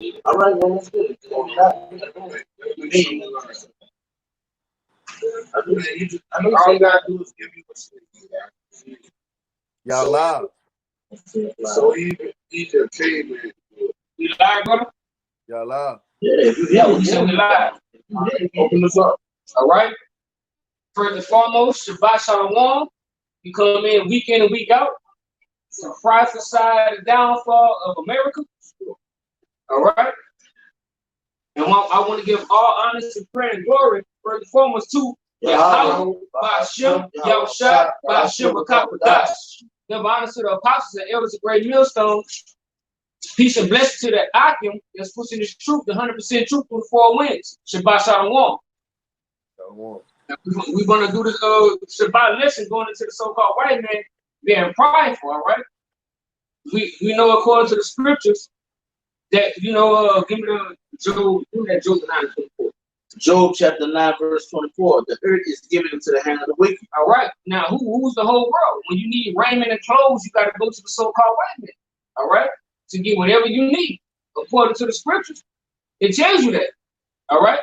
All right, man, that's good. I mean, all you gotta do is give you a sleep. Y'all live. So even came in. We live, brother? Y'all live. Yeah, we said we live. Open this up. All right. First and foremost, Shabbat Shalom. We come in week in and week out. Surprise side the downfall of America. All right. And I want to give all honor and prayer and glory, first and foremost, to Yahweh, Ba'ashem, Yahushua, Ba'ashem, Rakapadash. Give honor to the apostles and elders of Great Millstone. Peace and blessing to the Akim that's pushing this truth, the 100% truth through the four winds. Shabbat Shalom. We're going to do this Shabbat lesson going into the so-called white man being prideful, all right? We know according to the scriptures that, give me the Job 9:24. Job chapter 9, verse 24. The earth is given into the hand of the wicked. All right. Now, who's the whole world? When you need raiment and clothes, you got to go to the so-called white man. All right. To get whatever you need, according to the scriptures. It tells you that. All right.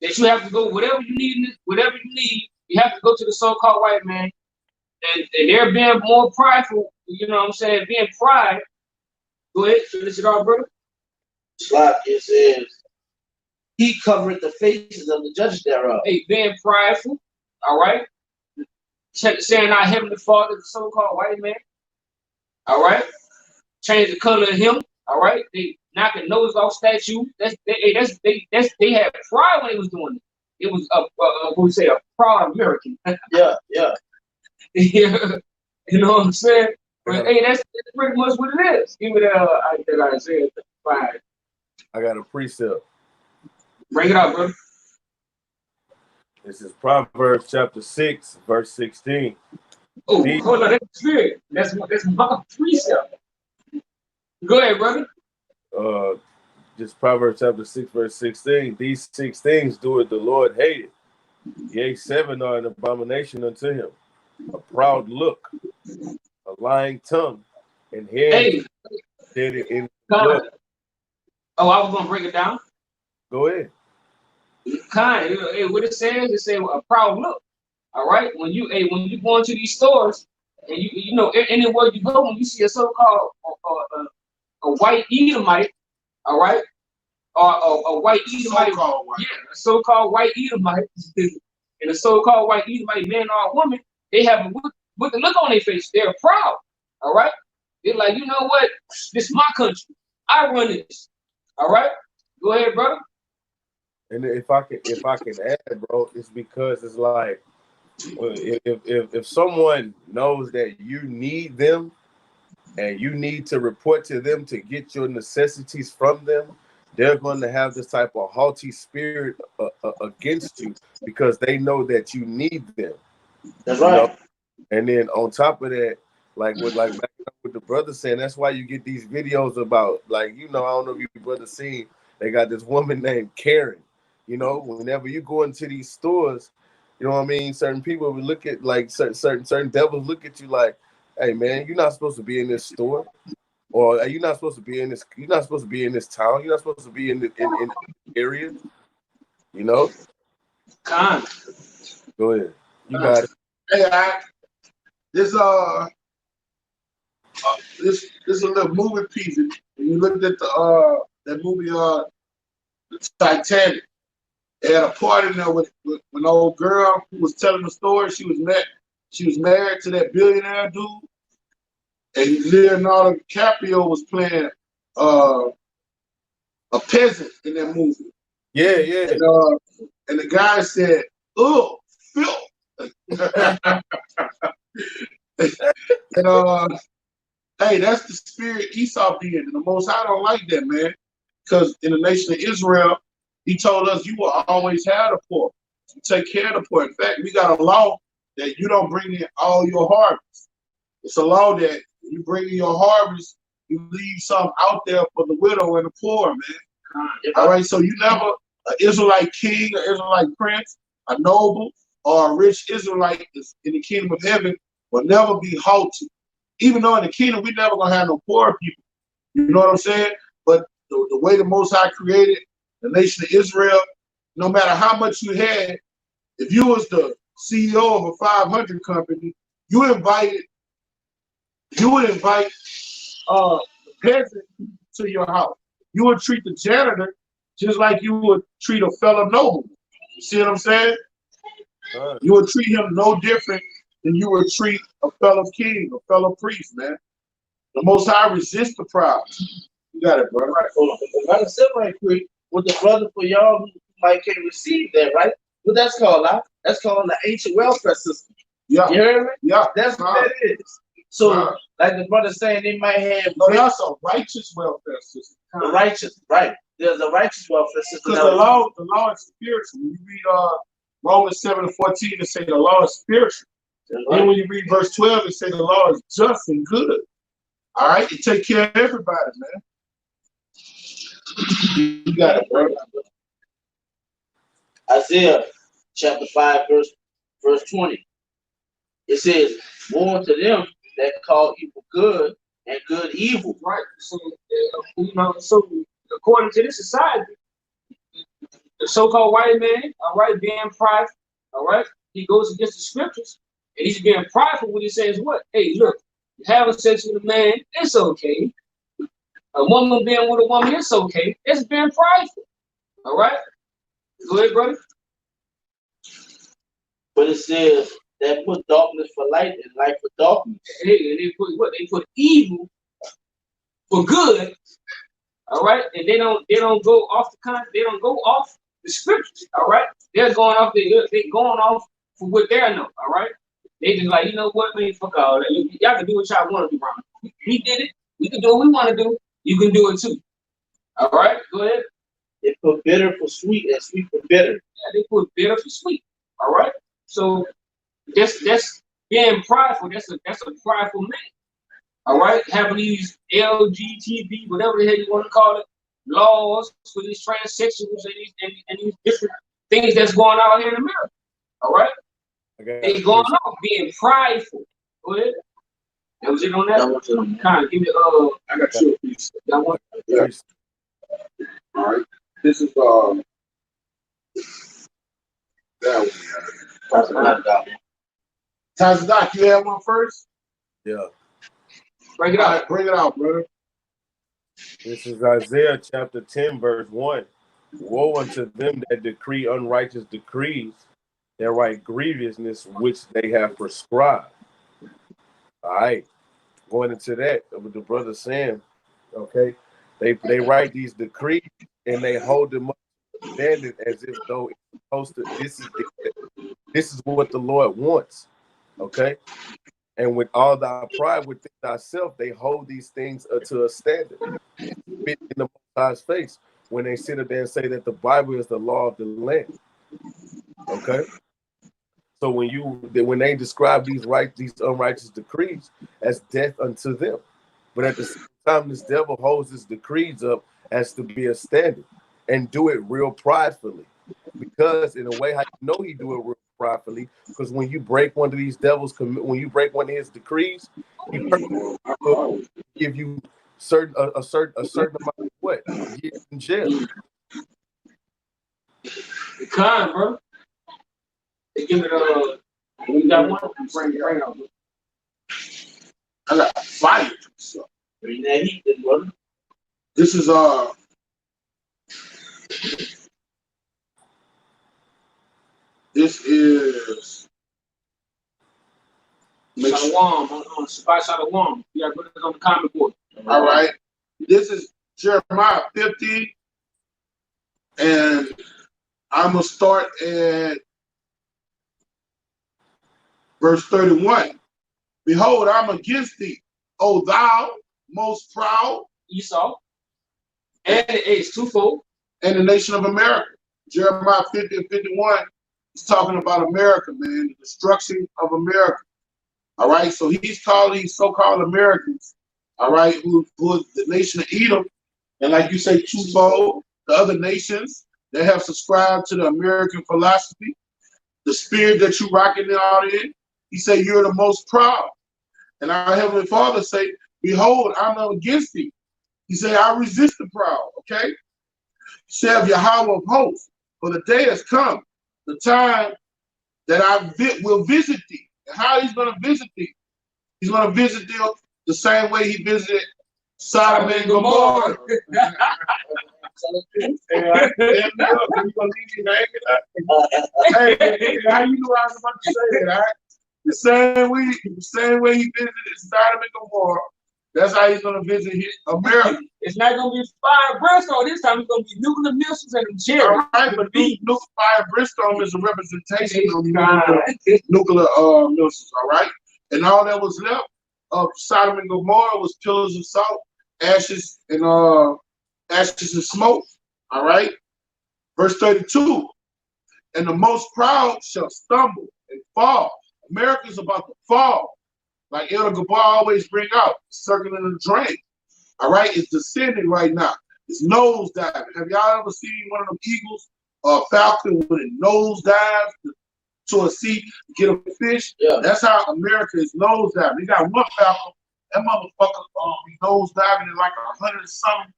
That you have to go, whatever you need, you have to go to the so-called white man. And they're being more prideful, you know what I'm saying? Being pride. Go ahead, finish it off, brother. It says, he covered the faces of the judges thereof. Hey, being prideful, all right? Saying our Heavenly Father, the so-called white man, all right? Change the color of him, all right? They knocking nose off statue. They had pride when they was doing it. It was what we say, a proud American. Yeah. Yeah. You know what I'm saying? But hey, that's pretty much what it is. Give me that Isaiah 5. I got a precept. Bring it out, brother. This is Proverbs chapter 6, verse 16. Oh, hold on, that's good. That's my precept. Go ahead, brother. Just Proverbs chapter 6, verse 16. These 6 things doeth the Lord hated. Yea, 7 are an abomination unto him. A proud look, a lying tongue, and head steady in blood. Oh, I was gonna break it down. Go ahead. What it says, it says a proud look. All right. When you go into these stores and you know anywhere you go, when you see a so-called a white Edomite, all right, or a white Edomite, a so-called white Edomite, and a so-called white Edomite man or woman, they have a wicked look on their face. They're proud. All right. They're like, you know what? This is my country. I run this. All right. Go ahead, brother. And if I can add, bro, it's because it's like, if someone knows that you need them and you need to report to them to get your necessities from them, they're going to have this type of haughty spirit against you because they know that you need them. That's right. And then on top of that, like with the brother saying, that's why you get these videos about, like, I don't know if you brother seen, they got this woman named Karen. Whenever you go into these stores, you know what I mean? Certain people will look at, like, certain devils look at you like, hey man, you're not supposed to be in this store, or you're not supposed to be in this. You're not supposed to be in this town. You're not supposed to be in this area. Go ahead. You got it. Hey, this is a little movie piece. When you looked at that movie, the Titanic, they had a part in there with an old girl who was telling the story. She was married to that billionaire dude, and Leonardo DiCaprio was playing a peasant in that movie. Yeah. And the guy said, "Oh, Phil." And hey, that's the spirit Esau being, and the Most High don't like that, man. Because in the nation of Israel, he told us you will always have the poor. You take care of the poor. In fact, we got a law that you don't bring in all your harvest. It's a law that you bring in your harvest, you leave some out there for the widow and the poor, man. All right, so you never, an Israelite king, an Israelite prince, a noble, or a rich Israelite in the kingdom of heaven will never be haughty. Even though in the kingdom we never gonna have no poor people. You know what I'm saying? But the way the Most High created the nation of Israel, no matter how much you had, if you was the CEO of a 500 company, you would invite the peasant to your house. You would treat the janitor just like you would treat a fellow noble. You see what I'm saying? You would treat him no different than you would treat a fellow king, a fellow priest, man. The Most High resists the proud. You got it, bro. Right, hold on. I'm gonna sit right quick with the brother for y'all who might can't receive that, right? What that's called, huh? That's called the ancient welfare system. Yeah. You heard me? Yeah. That's what that is. So, like the brother saying, they might have. No, that's a righteous welfare system. The righteous, right? There's a righteous welfare system. Because the law is spiritual. When you read Romans 7:14, it say the law is spiritual. Right. Then when you read verse 12, it say the law is just and good. All right, it take care of everybody, man. You got it, bro. Isaiah chapter 5, verse 20. It says, woe unto them that call evil good and good evil. Right. So, so according to this society, the so-called white man, all right, being prideful, all right, he goes against the scriptures, and he's being prideful when he says what? Hey, look, having sex with a man, it's okay. A woman being with a woman, it's okay. It's being prideful. All right? Go ahead, brother. But it says that put darkness for light and light for darkness. Hey, they put what? They put evil for good. All right, and they don't go off they don't go off the scriptures. All right, they're going off going off for what they know. All right, they just like, you know what, man, fuck all that. Y'all can do what y'all want to do, wrong. We did it. We can do what we want to do. You can do it too. All right, go ahead. They put bitter for sweet and sweet for bitter. Yeah, they put bitter for sweet. All right, so that's being prideful. That's a prideful man. All right, having these LGTB, whatever the hell you want to call it, laws for these transsexuals and these different things that's going on here in America. All right, they going on being prideful. Go ahead. That was it on that. Kind of give me I got you a piece. That one. Yeah. All right. This is that one. Tazadak, you have one first? Yeah. Bring it out. Bring it out, brother. This is Isaiah chapter 10, verse 1. Woe unto them that decree unrighteous decrees, that write grievousness which they have prescribed. All right. Going into that, with the brother saying, okay, they write these decrees and they hold them up standard as if though it's supposed to, this is what the Lord wants. Okay. And with all thy pride within thyself, they hold these things to a standard. Spit in the Most High's face when they sit up there and say that the Bible is the law of the land. Okay. So when they describe these unrighteous decrees as death unto them, but at the same time, this devil holds his decrees up as to be a standard and do it real pridefully, because in a way, how you know he do it real pridefully, because when you break one of these when you break one of his decrees, he will give you a certain amount of what years in jail. Kind, bro. They give it you got one? Bring it on. I got fire. So. Bring that heat, then, brother. This is Shalom on Shabbat Shalom. You gotta put it on the comment board. All right. This is Jeremiah 50, and I'm gonna start at verse 31. Behold, I'm against thee, O thou most proud Esau, and it's twofold, and the nation of America. Jeremiah 50 and 51 is talking about America, man, the destruction of America. All right, so he's calling these so-called Americans, all right, who is the nation of Edom, and like you say, twofold, the other nations that have subscribed to the American philosophy, the spirit that you rocking out in. He said, you're the most proud. And our Heavenly Father say, behold, I'm against thee. He said, I resist the proud, okay? Said Yahweh of hosts, for the day has come, the time that I will visit thee. And how he's going to visit thee? He's going to visit thee the same way he visited Sodom and Gomorrah. Hey, how you knew I was about to say that? All right? The same way he visited Sodom and Gomorrah, that's how he's gonna visit America. It's not gonna be fire and brimstone this time. It's gonna be nuclear missiles and cherries. All right, but nuclear fire and brimstone is a representation of nuclear missiles. All right, and all that was left of Sodom and Gomorrah was pillars of salt, ashes and smoke. All right, verse 32. And the most proud shall stumble and fall. America's about to fall. Like Elder Gabar always bring out, circling the drain. All right, it's descending right now. It's nose diving. Have y'all ever seen one of them eagles or falcon when it nose dives to a sea to get a fish? Yeah. That's how America is nose diving. They got one falcon, that motherfucker be nose diving at like 100 and something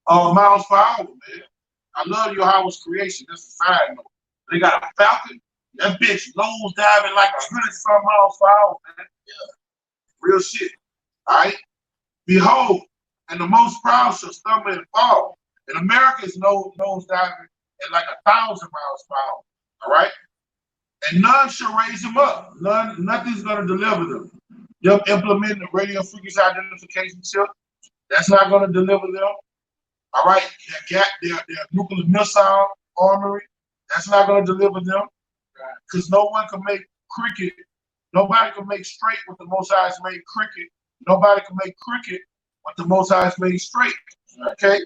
miles per hour, man. I love Yahweh's creation. That's a side note. They got a falcon. That bitch nose diving like 100 some miles per hour, man. Yeah. Real shit. All right. Behold, and the most proud shall stumble and fall. And America is nose diving at like 1,000 miles per hour. All right. And none shall raise them up. Nothing's gonna deliver them. Them implementing the radio frequency identification chip, that's not gonna deliver them. All right. Their nuclear missile armory, that's not gonna deliver them. Because no one can make cricket. Nobody can make straight what the Most High has made cricket. Nobody can make cricket what the Most High has made straight. Okay?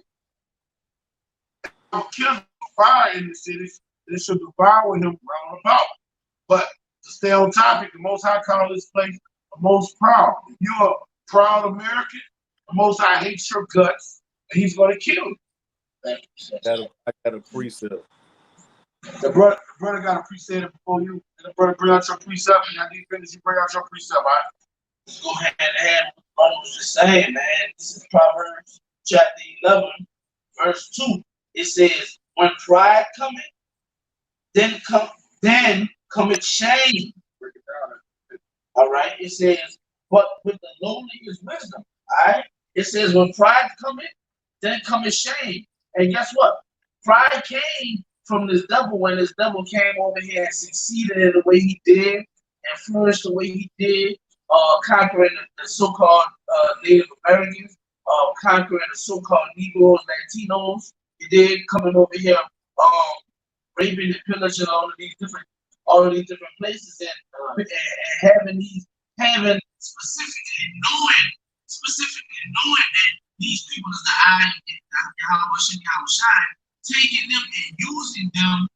Kill fire in the cities, they should devour him round about. But to stay on topic, the Most High called this place the most proud. If you're a proud American, the Most High hates your guts, and he's going to kill you. I got a precept. The brother got a precept before you. And the brother bring out your precept, and after you finish, you bring out your precept, all right? Let's go ahead and add what I was just saying, man. This is Proverbs chapter 11, verse 2. It says, when pride cometh, then cometh shame. All right. It says, but with the lowly is wisdom. All right. It says, when pride cometh, then cometh shame. And guess what? Pride came from this devil when this devil came over here and succeeded in the way he did and flourished the way he did, conquering the so-called Native Americans, conquering the so-called Negroes, Latinos. He did coming over here, raping and pillaging all of these different places and having specifically knowing that these people is the eye and Yahweh, taking them and using them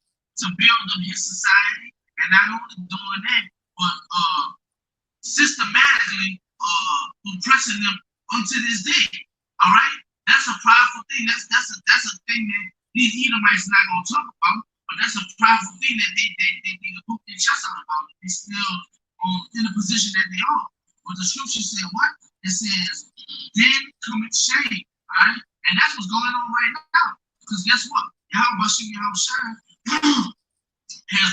to build up his society, and not only doing that, but systematically oppressing them unto this day. All right, that's a prideful thing. That's a thing that these Edomites not gonna talk about, but that's a prideful thing that they need to put their chest out about. They still in the position that they are. But the scripture said what? It says, then cometh shame. All right, and that's what's going on right now. Because guess what? Yahweh has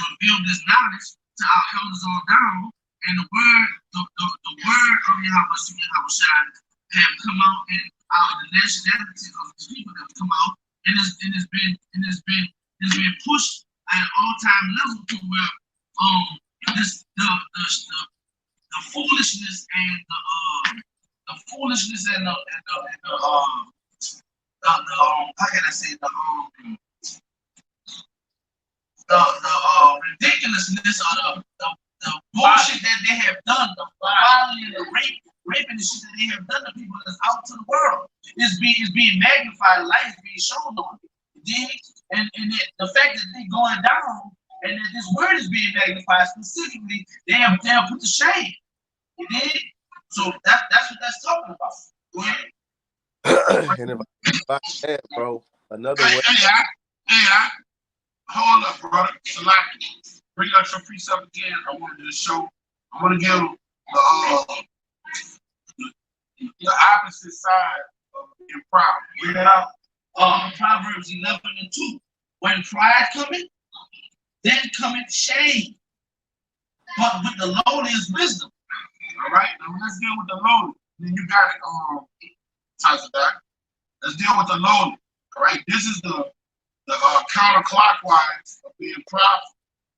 revealed this knowledge to our elders on down, and the word of Yahweh have come out, and the nationalities of these people have come out, and it's been pushed at an all-time level to where the foolishness and how can I say the ridiculousness or the bullshit that they have done, the violence and the raping the shit that they have done to people that's out to the world is being magnified, life is being shown on it. And the fact that they're going down and that this word is being magnified specifically, they have put to shame. You did? So that's what that's talking about. Go ahead. And if I can, bro, another way. Hold up, brother. Salaki. Bring out your precept again. I wanted to show. I want to give the opposite side of being proud. Bring that out. Proverbs 11:2. When pride cometh, then cometh shame. But with the lowly is wisdom. All right, now let's deal with the lowly. Then you got it, Tazadak. Let's deal with the lowly. All right, this is the counterclockwise of being prideful.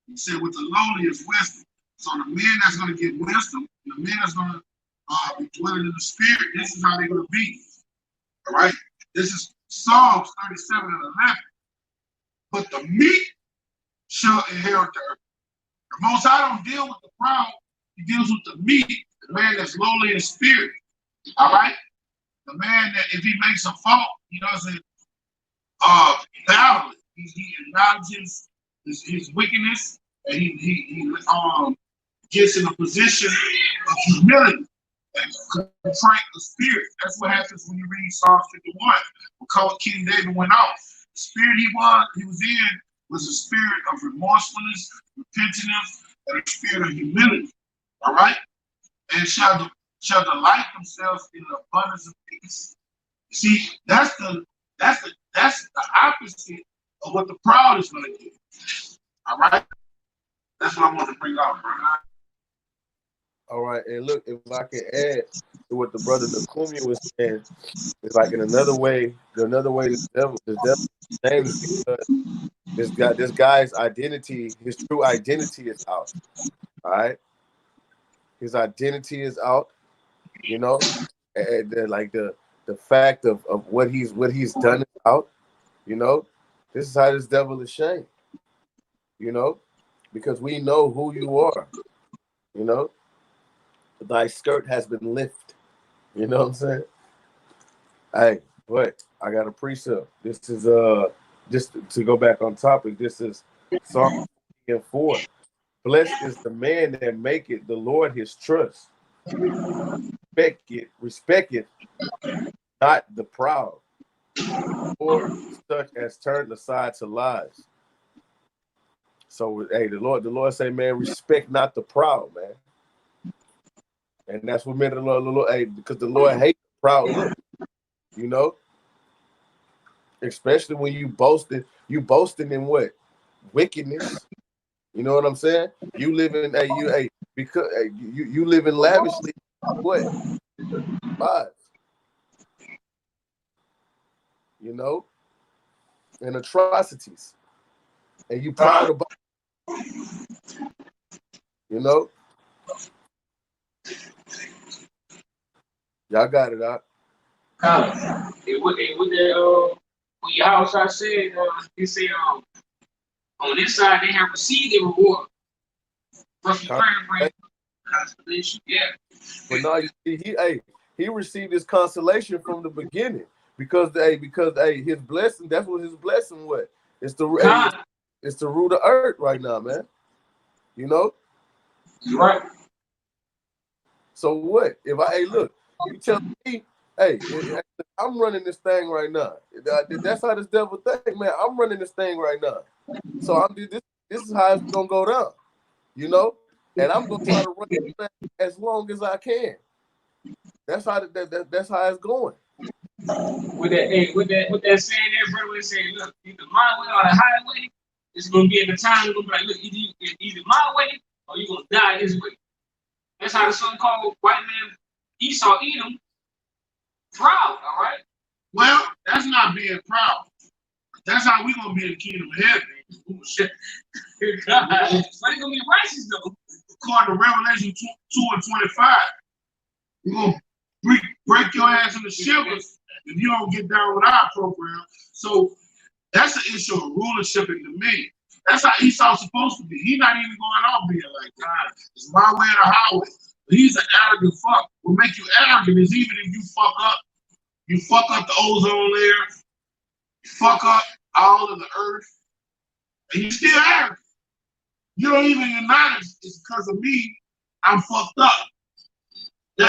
He said, with the lowly is wisdom. So the man that's going to get wisdom, the man that's going to be dwelling in the spirit, this is how they're going to be. All right, this is Psalms 37:11. But the meek shall inherit the earth. The Most High don't deal with the proud, he deals with the meek, the man that's lowly in spirit. All right? The man that if he makes a fault, he doesn't battle it. He acknowledges his wickedness, and he gets in a position of humility and contrite the spirit. That's what happens when you read Psalms 51. Because King David went out. The spirit he was in was a spirit of remorsefulness, repentance, and a spirit of humility. All right? And shall delight themselves in the abundance of peace. See, that's the opposite of what the proud is going to do. All right? That's what I want to bring out. All right, and look, if I can add to what the brother Nakumi was saying, it's like in another way the devil's name is because this guy's identity, his true identity is out. All right, his identity is out. You know, and like the fact of what he's done is out. You know, this is how this devil is shamed. You know, because we know who you are. You know. Thy skirt has been lifted. You know what I'm saying? Hey, but I got a precept. This is just to go back on topic. This is Psalm 4. Blessed is the man that maketh the Lord his trust. Respect it, not the proud, or such as turn aside to lies. So hey, the Lord say, man, respect not the proud, man. And that's what made the Lord, hey, because the Lord hates the proud look, you know? Especially when you boasting in what? Wickedness. You know what I'm saying? You live in you live in lavishly what? Lies. You know? And atrocities. And you proud about it. You know? Y'all got it out. With your house, I said, they said, on this side they have received their reward. Consolation, yeah. But now you see, he received his consolation from the beginning because his blessing, that's what his blessing was. It's the root of earth right now, man. You know? Right. So what? If look, you tell me, hey, I'm running this thing right now. That's how this devil think, man. I'm running this thing right now. So this is how it's gonna go down, you know. And I'm gonna try to run this thing as long as I can. That's how that's how it's going. With that saying there, brother, saying, look, either my way or the highway, it's gonna be at the time. It's gonna be like, look, either my way or you're gonna die this way. That's how the so-called white man Esau Edom proud, all right? Well, that's not being proud. That's how we gonna be in the kingdom of heaven. Ooh, shit. God. But it's gonna be righteous though. According to Revelation 2:25, we're gonna break your ass into shivers if you don't get down with our program. So that's the issue of rulership and dominion. That's how Esau's supposed to be. He's not even going on being like, God, it's my way or the highway. He's an arrogant fuck. What make you arrogant is even if you fuck up the ozone layer, you fuck up all of the earth, and you still arrogant. You don't even acknowledge it's because of me, I'm fucked up. The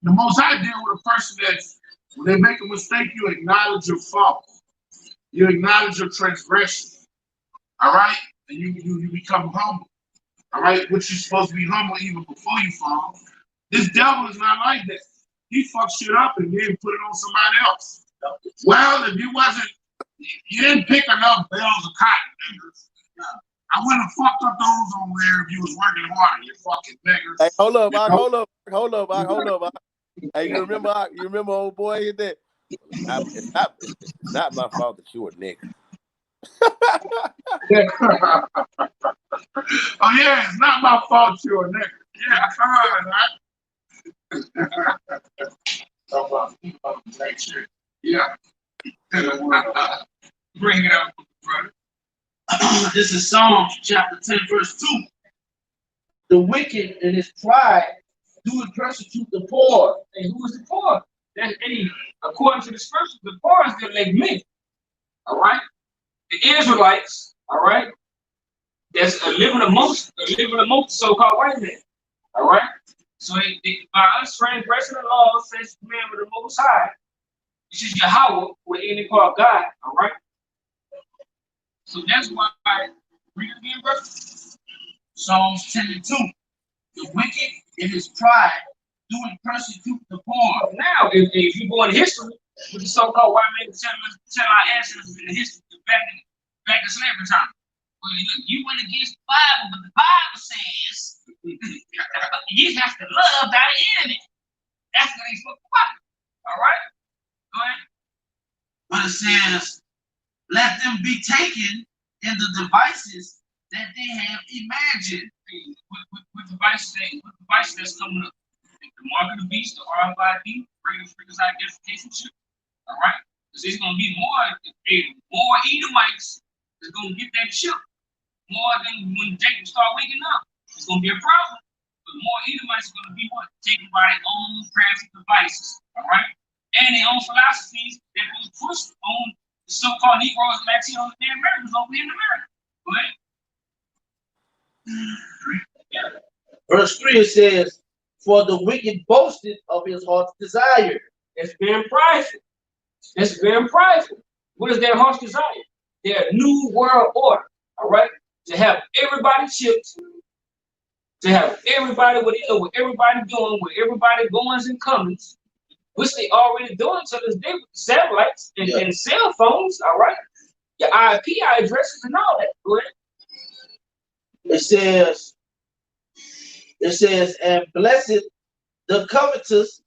Most High deal with a person that's, when they make a mistake, you acknowledge your fault. You acknowledge your transgression. All right? And you become humble. All right? Which you're supposed to be humble even before you fall. This devil is not like that. he fucked shit up and then put it on somebody else. Well, if you didn't pick enough bales of cotton, niggas. I wouldn't have fucked up those on there if you was working harder, you fucking beggars. Hey, hold up. Hey, you remember old boy hit that? It's not my fault that you a nigga. Oh yeah, it's not my fault you're a nigga. Yeah, yeah. Bring it up, brother. This is Psalms chapter 10, verse 2. The wicked in his pride do persecute the poor. And who is the poor? That's according to the scriptures, the poor is them like me. All right? The Israelites, all right, that's living amongst the so-called white men. All right? So by us transgressing the law, says the commandment of the Most High, which is Yahweh, with any called God, all right? So that's why I read it again, brother. Psalms 10 and 2. The wicked in his pride do persecute the poor. Now, if you go in history with the so-called white men tell our ancestors in the history back in slavery time. Well, you went against the Bible, but the Bible says you have to love thy enemy. That's what they spoke about. All right? Go ahead. But it says, let them be taken in the devices that they have imagined. With devices that's coming up. The mark of the beast, the RFID, Freedom Identification Chip. All right? Because there's going to be more Edomites that's going to get that chip. More than when Jacob start waking up. It's going to be a problem. But more Edomites are going to be what? Taken by their own crafty devices. All right? And their own philosophies that will push on the so-called Negroes and Latinos and Americans over here in America. Go ahead. Yeah. Verse 3 it says, for the wicked boasted of his heart's desire. That's being prideful. That's being prideful. What is their heart's desire? Their new world order. All right? To have everybody chipped, to have everybody what everybody doing, with everybody goings and comings, which they already doing to this day with satellites and cell phones, all right? Your IP addresses and all that. Go ahead. It says, and blessed the covetous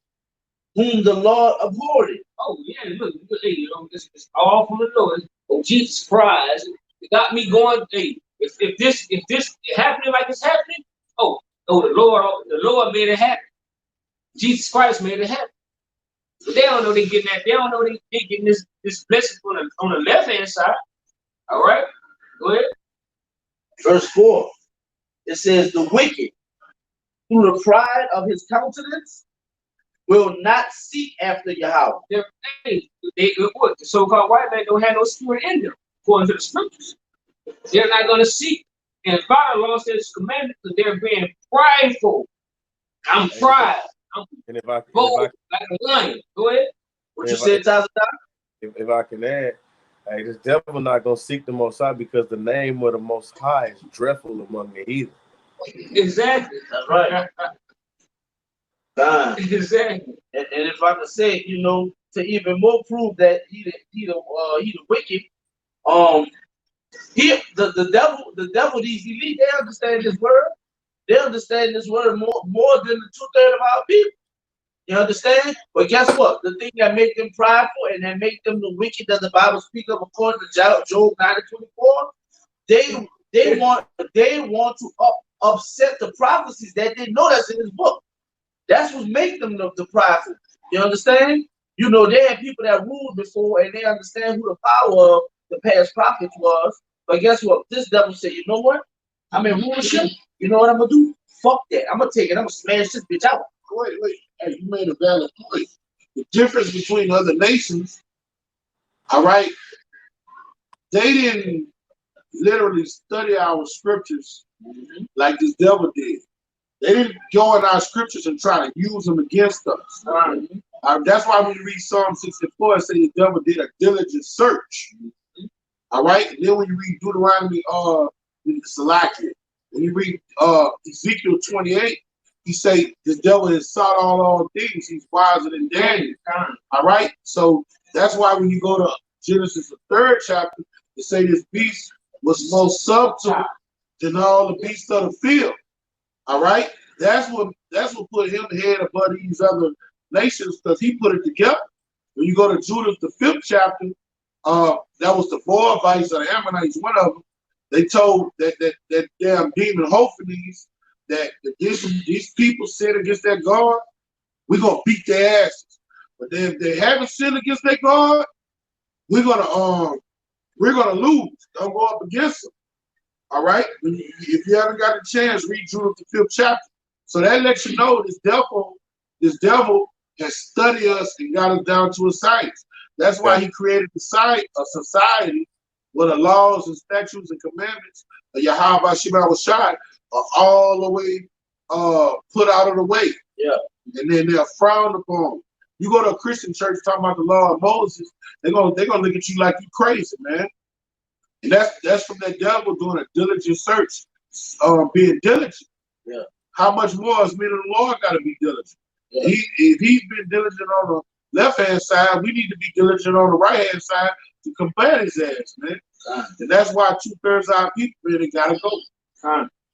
whom the Lord abhorred. Oh, yeah, look, hey, it's all from the Lord. Oh, Jesus Christ. It got me going, hey, if this happening like it's happening, the Lord made it happen. Jesus Christ made it happen. But they don't know they getting that. They don't know they getting this blessing on the left hand side. All right, go ahead. Verse 4. It says, the wicked, through the pride of his countenance, will not seek after Yahweh. The so-called white man don't have no spirit in them, according to the scriptures. They're not going to seek. And the Father law says commandment because they're being prideful. I'm pride. I'm bold like a lion. Go ahead. What you said, Taza? If I can add, hey, this devil not going to seek the Most High because the name of the Most High is dreadful among the heathen. Exactly. That's right. Exactly. And if I could say, to even more prove that he the wicked, the devil, these elite, they understand this word. They understand this word more than the 2/3 of our people. You understand? But guess what? The thing that make them prideful and that make them the wicked that the Bible speaks of according to Job 9:24, they want to upset the prophecies that they know that's in this book. That's what makes them the prideful. You understand? They had people that ruled before and they understand who the power of the past prophets was. But guess what? This devil said, you know what? I'm in rulership. You know what I'm gonna do? Fuck that. I'm gonna take it. I'm gonna smash this bitch out. Wait. Hey, you made a valid point. The difference between other nations, all right, they didn't literally study our scriptures like this devil did. They didn't go in our scriptures and try to use them against us. That's why when you read Psalm 64, it says the devil did a diligent search. All right? And then when you read Deuteronomy, Salakia, when you read Ezekiel 28, he say the devil has sought all things. He's wiser than Daniel. All right. So that's why when you go to Genesis, the 3rd chapter, they say this beast was more subtle than all the beasts of the field. All right. That's what put him head above these other nations, because he put it together. When you go to Judah, the 5th chapter, that was the Moabites or the Ammonites, one of them. They told that damn demon Hophanes that these people sin against their God, we're gonna beat their asses. But then if they haven't sinned against their God, we're gonna lose. Don't go up against them. All right. If you haven't got a chance, read Judah the 5th chapter. So that lets you know this devil has studied us and got us down to a science. That's why he created a society where the laws and statutes and commandments of Yahweh Shema Shai are all the way put out of the way. Yeah. And then they're frowned upon. You go to a Christian church talking about the law of Moses, they're gonna look at you like you crazy, man. And that's from that devil doing a diligent search, being diligent. Yeah. How much more is men of the Lord got to be diligent? Yeah. If he's been diligent on the left-hand side, we need to be diligent on the right-hand side to combat his ass, man. And that's why 2/3 of our people really gotta go.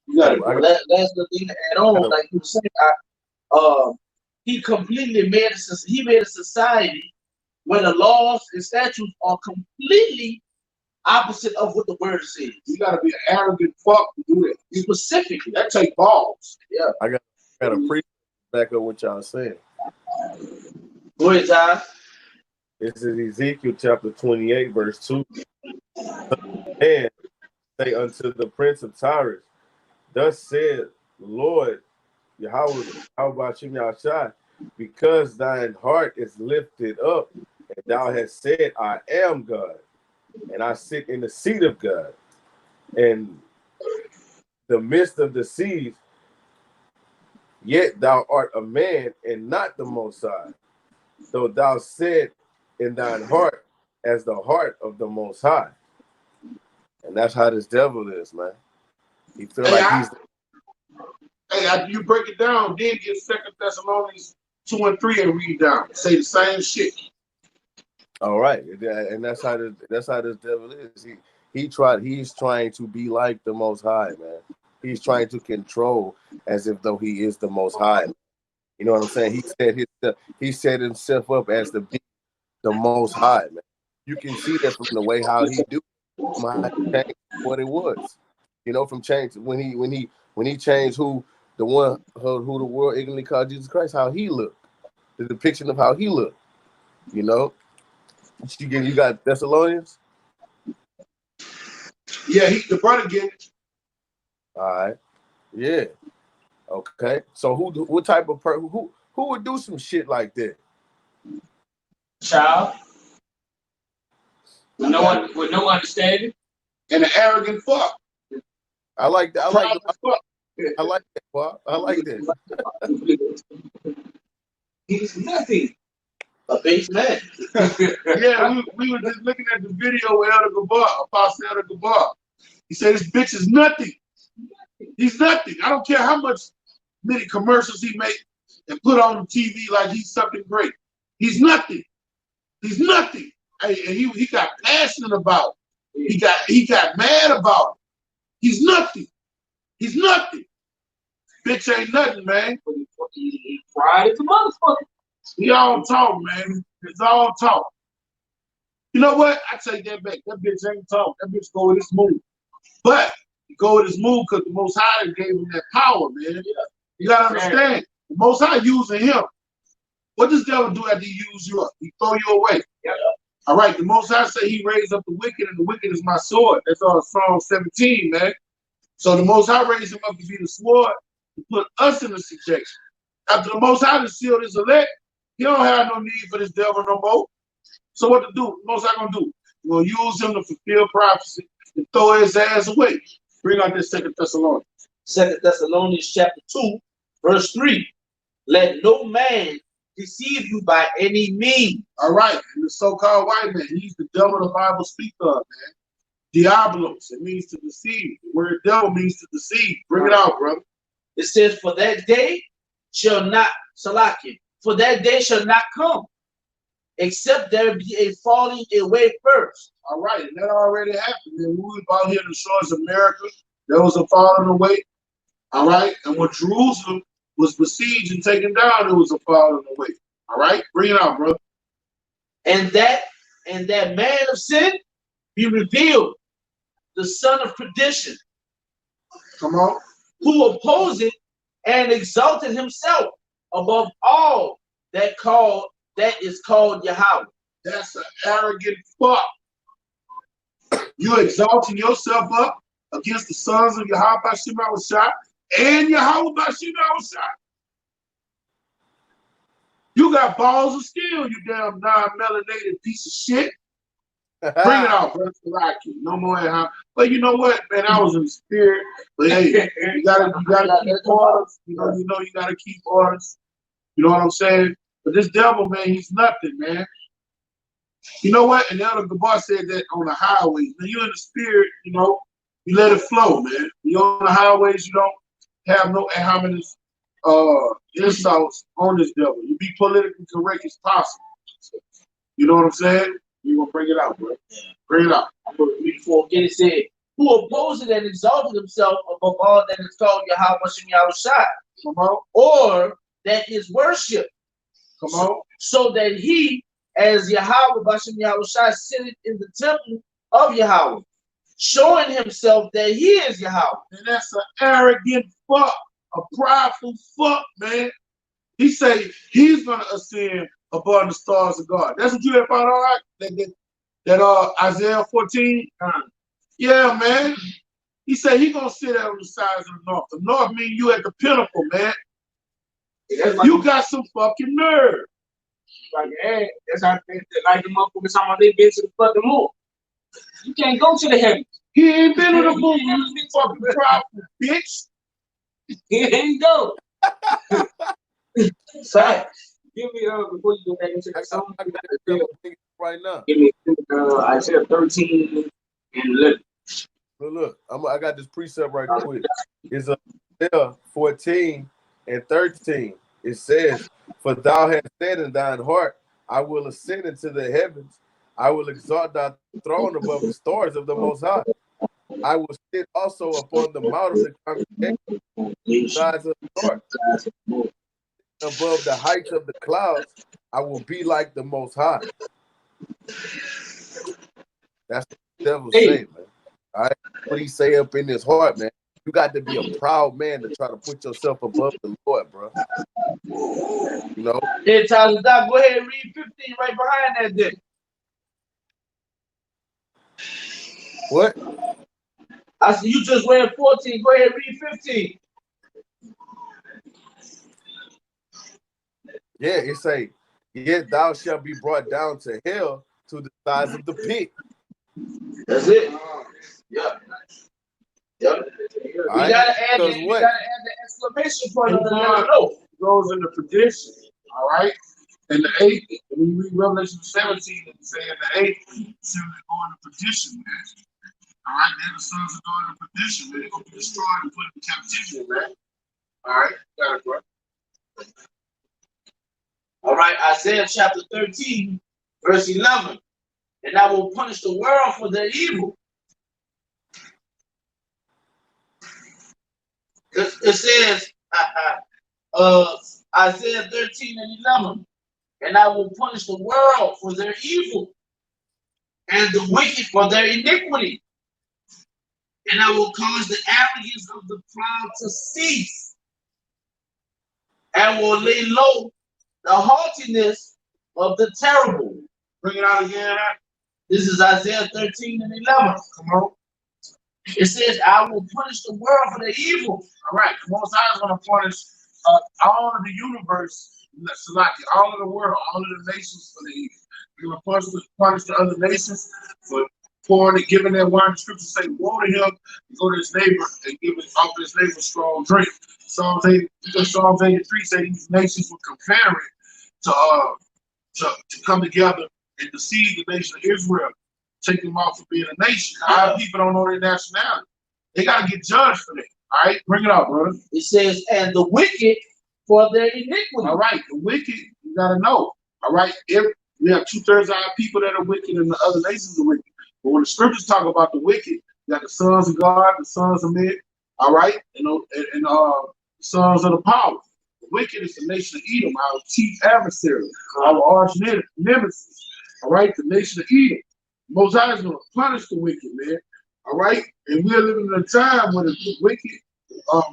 You gotta go. That's the thing to add on. Like you said, he completely made a society where the laws and statutes are completely opposite of what the word says. You gotta be an arrogant fuck to do that. Specifically, that take balls. Yeah. I got a pre back up what y'all saying. Go ahead, Ty. This is Ezekiel chapter 28, verse 2. And say unto the prince of Tyrus, thus said the Lord, Yahweh, how about you, Yahshai? Because thine heart is lifted up, and thou hast said, I am God, and I sit in the seat of God, and the midst of the seas, yet thou art a man and not the Most High. Though thou said in thine heart as the heart of the Most High. And that's how this devil is, man. He feel like you break it down, then get 2 Thessalonians 2 and 3 and read down. Say the same shit. All right, and that's how this devil is. He's trying to be like the Most High, man. He's trying to control as if though he is the Most High. You know what I'm saying? He set himself up as the Most High, man. You can see that from the way how he do change what it was. You know, from change when he changed who the world ignorantly called Jesus Christ, how he looked, the depiction of how he looked. You know, you got Thessalonians. Yeah, the brother get it. All right. Yeah. Okay. So what type of person who would do some shit like that? Child. With no understanding. And an arrogant fuck. I like that. I like that. Bob. I like that. He's nothing. A base man. Yeah, we were just looking at the video with Elder Gabar, Apostle Elder Gabar. He said this bitch is nothing. He's nothing. I don't care how many commercials he make and put on the TV like he's something great. He's nothing. He's nothing. And he got passionate about it. He got mad about it. He's nothing. He's nothing. Bitch ain't nothing, man. He cried as a motherfucker. He all talk, man. It's all talk. You know what? I take that back. That bitch ain't talk. That bitch go with his mood. But he go with his mood because the Most High gave him that power, man. Yeah. You gotta understand. The Most High using him. What does devil do after he use you up? He throw you away. Yeah. All right. The Most High say he raised up the wicked, and the wicked is my sword. That's on Psalm 17, man. So the Most High raised him up to be the sword to put us in a subjection. After the Most High to seal his elect, he don't have no need for this devil no more. So what to do? The Most High gonna do? He's gonna use him to fulfill prophecy and throw his ass away. Bring out this 2 Thessalonians. 2 Thessalonians chapter 2, verse 3. Let no man deceive you by any means. All right, and the so-called white man, he's the devil the Bible speaks of, man. Diabolos, it means to deceive. The word devil means to deceive. Bring it out, brother. It says, for that day shall not, Salakia, for that day shall not come, except there be a falling away first. All right, and that already happened. When we were out here in the shores of America, there was a falling away. All right, and when Jerusalem was besieged and taken down, there was a falling away. All right, bring it out, bro. And that man of sin be revealed, the son of perdition. Come on. Who opposed and exalted himself above all that is called Yahweh. That's an arrogant fuck. You exalting yourself up against the sons of Yahweh Bashim Awashai and Yahweh Bashim Awashai. You got balls of steel, you damn non-melanated piece of shit. Bring it out, bro. No more how. But you know what, man? I was in the spirit. But hey, you gotta keep orders. You gotta keep orders. You know what I'm saying? But this devil, man, he's nothing, man. You know what? And Elder Gabar said that on the highways. When you're in the spirit, you let it flow, man. When you're on the highways, you don't have no hominous insults on this devil. You be politically correct as possible. You know what I'm saying? You gonna bring it out, bro. Bring it out. Before again it said, who opposed and exalted himself above all that is called Yahweh Shem Yahushai. Come on. Or that is worship. Come on. So that he, as Yahweh Bashem Yahushai, sitteth in the temple of Yahweh, showing himself that he is Yahweh. And that's an arrogant fuck, a prideful fuck, man. He say he's gonna ascend above the stars of God. That's what you have found out, right? That Isaiah 14. Yeah, man. He said he gonna sit out on the sides of the north. The north means you at the pinnacle, man. You got some fucking nerve. Like, hey, that's how like the motherfuckers talking about they been to the fucking moon. You can't go to the heavens. He ain't been to the moon, you fucking prideful bitch. He ain't go. Facts. Give me before you go back into the song. Right now. Give me Isaiah 13 and 11. Look, I got this precept right quick. It's Isaiah 14 and 13. It says, "For thou hast said in thine heart, I will ascend into the heavens. I will exalt thy throne above the stars of the Most High. I will sit also upon the mount of the congregation, the sides of the north. Above the heights of the clouds, I will be like the Most High." That's what the devil say, man. All right, what he say up in his heart, man. You got to be a proud man to try to put yourself above the Lord, bro. You know? Hey, Tyler, Doc, go ahead and read 15 right behind that then. What? I said, you just read 14. Go ahead and read 15. Yeah, it say, "Yet thou shalt be brought down to hell, to the sides of the pit." That's it. Yep. Yep. You gotta add the exclamation point on the note. It goes into perdition. All right. And the 8th, when you read Revelation 17, it say in the 8th, it's going into perdition, man. All right, then the sons are going into perdition, man. They're going to be destroyed and put in captivity, man. All right, got it, bro. All right, Isaiah chapter 13, verse 11. "And I will punish the world for their evil." It says, Isaiah 13 and 11. "And I will punish the world for their evil, and the wicked for their iniquity. And I will cause the arrogance of the proud to cease, and will lay low the haughtiness of the terrible." Bring it out again. This is Isaiah 13 and 11. Come on. It says, "I will punish the world for their evil." All right, the Most High is going to punish all of the universe, all of the world, all of the nations for the evil. We're going to punish the other nations for pouring and giving their wine. The scriptures say, "Woe to him, and go to his neighbor and give offer his neighbor strong drink." Psalms 83 say these nations were comparing to come together and deceive the nation of Israel, take them off for being a nation. Our people don't know their nationality. They got to get judged for that. All right, bring it out, brother. It says, "And the wicked for their iniquity. All right, the wicked, you gotta know. All right, we have 2/3 of our people that are wicked, and the other nations are wicked. But when the scriptures talk about the wicked, you got the sons of God, the sons of men. All right, and sons of the power. The wicked is the nation of Edom, our chief adversary, our arch nemesis. All right, the nation of Edom. Mosiah is going to punish the wicked, man. All right, and we're living in a time when the wicked.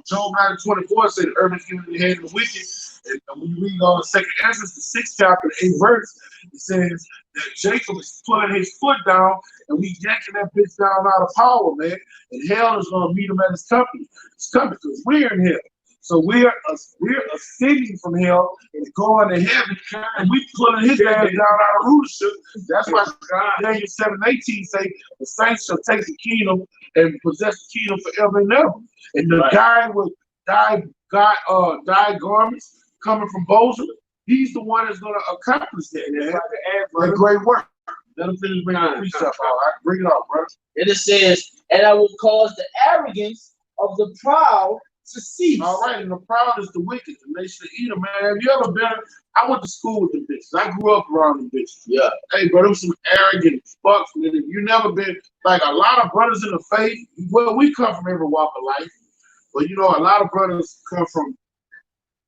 Job 9:24 said, "The earth is given in the hand of the wicked." And when you read on 2nd Ezra, the 6th chapter, 8th verse, it says that Jacob is pulling his foot down, and we yanking that bitch down out of power, man. And hell is going to meet him at his company. It's coming because we're in hell. So we're ascending from hell and going to heaven, and we pulling his ass down out of rulership. That's why Daniel 7:18 say the saints shall take the kingdom and possess the kingdom forever and ever. And the guy with dyed garments coming from Bozer, he's the one that's going to accomplish that, man. That great work. Let him finish bringing the precept out. I bring it out, bro. And it says, "And I will cause the arrogance of the proud to cease." All right, and the proud is the wicked, the nation of Edom, man. Have you ever been? I went to school with them bitches. I grew up around them bitches. Yeah. Hey, bro, them some arrogant fucks, man. You never been like a lot of brothers in the faith. Well, we come from every walk of life, but you know, a lot of brothers come from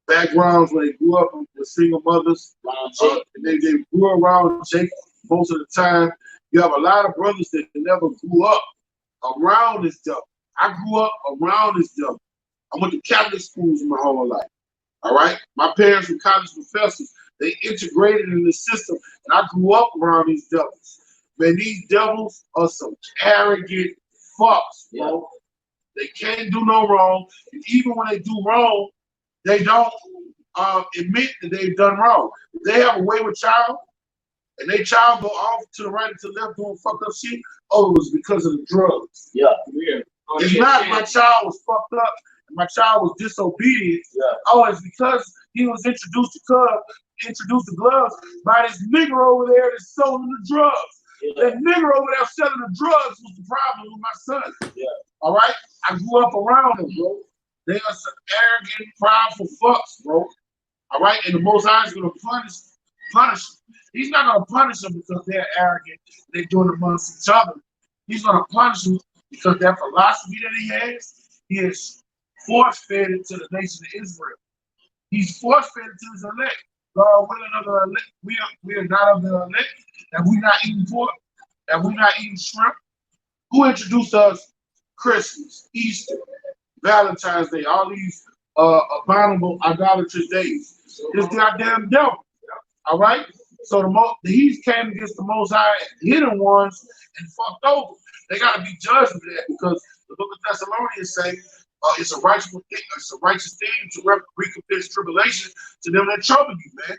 backgrounds where they grew up with single mothers. And they grew around Jacob most of the time. You have a lot of brothers that never grew up around this devil. I grew up around this devil. I went to Catholic schools my whole life. All right? My parents were college professors. They integrated in the system, and I grew up around these devils. Man, these devils are some arrogant fucks, bro. They can't do no wrong. And even when they do wrong, they don't admit that they've done wrong. If they have a wayward child, and their child go off to the right and to the left doing fucked up shit, oh, it was because of the drugs. Yeah. It's not my child was fucked up and my child was disobedient. Oh, it's because he was introduced to gloves by this nigger over there that's selling the drugs. That nigger over there selling the drugs was the problem with my son. All right? I grew up around them, bro. They are some arrogant, prideful fucks, bro. All right? And the Most High is going to punish them. He's not going to punish them because they're arrogant. They're doing it amongst each other. He's going to punish them because that philosophy that he has force-fed it to the nation of Israel. He's force-fed it to his elect. God willing of the elect. We are not of the elect. And we're not eating pork. And we're not eating shrimp. Who introduced us Christmas, Easter, Valentine's Day, all these abominable idolatrous days? It's the goddamn devil. All right? So he came against the Most High hidden ones and fucked over. They got to be judged for that because the book of Thessalonians say it's a righteous thing to recompense tribulation to them that trouble you, man.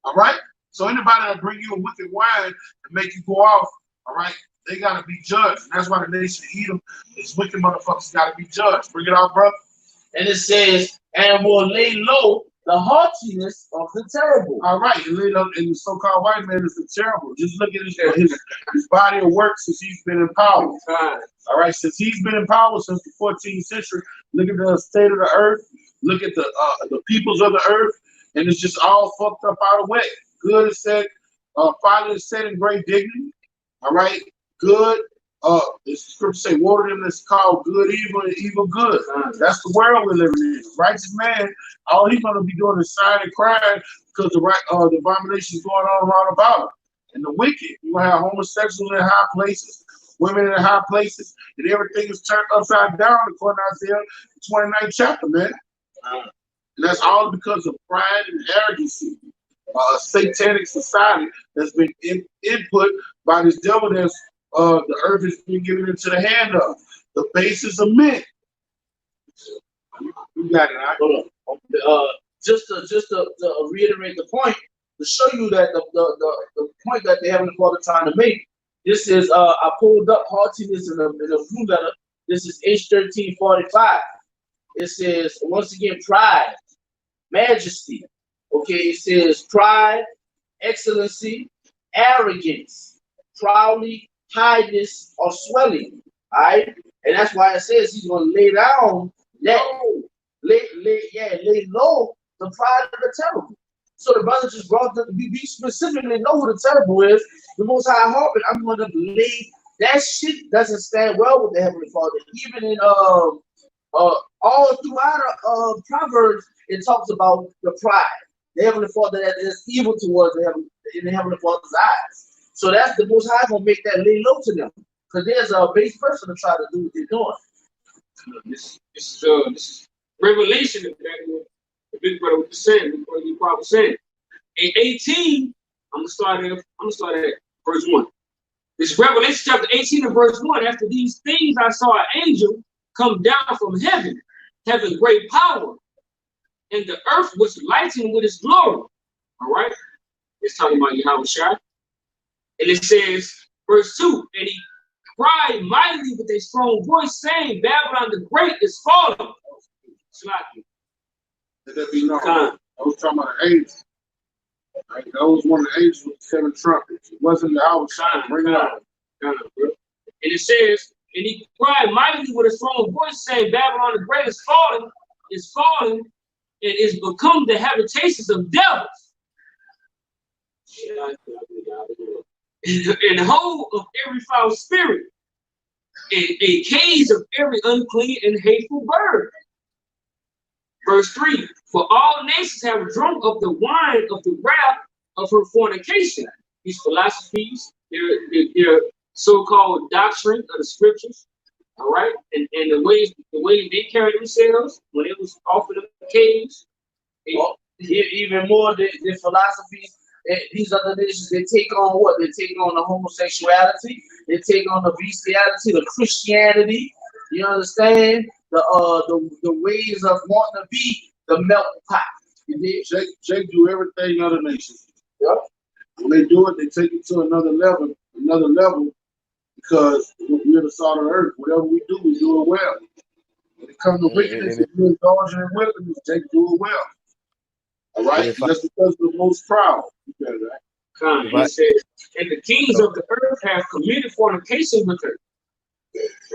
All right? So anybody that bring you a wicked wine and make you go off, all right, they got to be judged. And that's why the nation of Edom, these wicked motherfuckers got to be judged. Bring it out, brother. And it says, "And will lay low the haughtiness of the terrible." All right, and the so-called white man is the terrible. Just look at his body of work since he's been in power. All right, since he's been in power since the 14th century, look at the state of the earth. Look at the peoples of the earth, and it's just all fucked up out of whack. Good is said, Father is said in great dignity. All right, good. The scripture say, "Woe to them that's called good evil and evil good." That's the world we're living in. Righteous man, all he's gonna be doing is sighing and crying because the abomination is going on around about him. And the wicked, you're gonna have homosexuals in high places, women in high places, and everything is turned upside down according to Isaiah 29th chapter, man. And that's all because of pride and arrogancy. A satanic society that's been input by this devil that's the earth has been given into the hand of the basis of men. You got it. Right? Hold on. Just to reiterate the point, to show you that the point that they haven't all the time to make. This is I pulled up haughtiness in a blue letter. This is H1345. It says once again pride, majesty. Okay, it says pride, excellency, arrogance, proudly, highness, or swelling. All right, and that's why it says he's gonna lay down that lay low the pride of the terrible. So the brother just brought the we specifically know who the terrible is. The Most High harping, I'm going to believe that shit doesn't stand well with the Heavenly Father. Even in all throughout Proverbs, it talks about the pride, the Heavenly Father that is evil towards in the Heavenly Father's eyes. So that's the Most High gonna make that lay low to them, because there's a base person to try to do what they're doing. This is revelation of that what the big brother was saying, what you probably saying. In 18, I'm gonna start at verse 1. This Revelation chapter 18 and verse 1. After these things I saw an angel come down from heaven, having great power, and the earth was lightened with his glory. All right, it's talking about Yahweh Shai. And it says, verse 2, and he cried mightily with a strong voice, saying, Babylon the Great is fallen. Let that be known. I was talking about an angel. Right? That was one of the angels with 7 trumpets. It wasn't the hour shine. Bring it out. And it says, and he cried mightily with a strong voice, saying, Babylon the Great is fallen, and is become the habitations of devils. And whole of every foul spirit, and a cage of every unclean and hateful bird. Verse 3, for all nations have drunk of the wine of the wrath of her fornication. These philosophies, their so-called doctrine of the scriptures, all right, and the way they carry themselves when it was offered in the caves. Even more the philosophies. These other nations, they take on what? They take on the homosexuality, they take on the bestiality, the Christianity, you understand? The ways of wanting to be the melting pot. Jake do everything other nations. Yep. When they do it, they take it to another level, because we're the salt of the earth. Whatever we do it well. When it comes to wickedness, we're indulging in wickedness, Jake do it well. All right, just because we're most proud. He says, and the kings of the earth have committed fornication with her.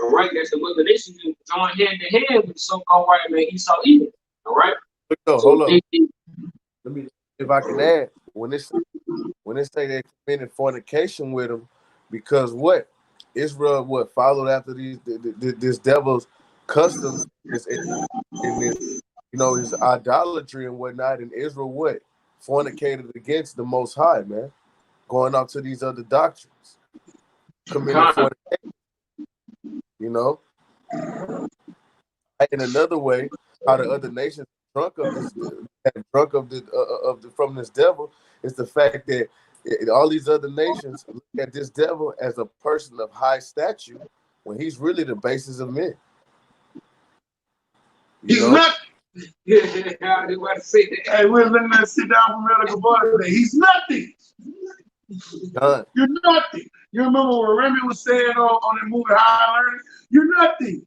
All right, that's the other nations join hand in hand with the so-called white man Esau Edom. All right. Hold on. Let me, if I can add, when they say they committed fornication with him, because what Israel followed after this devil's customs and this, his idolatry and whatnot, and Israel fornicated against the Most High, man, going off to these other doctrines, committing fornication, In another way, how the other nations drunk from this devil is the fact that all these other nations look at this devil as a person of high stature when he's really the basis of men. He's not. Yeah, I want to say that. Hey, we're letting that sit down for medical bar today. He's nothing. You're nothing. You remember what Remy was saying on that movie High Learning? You're nothing.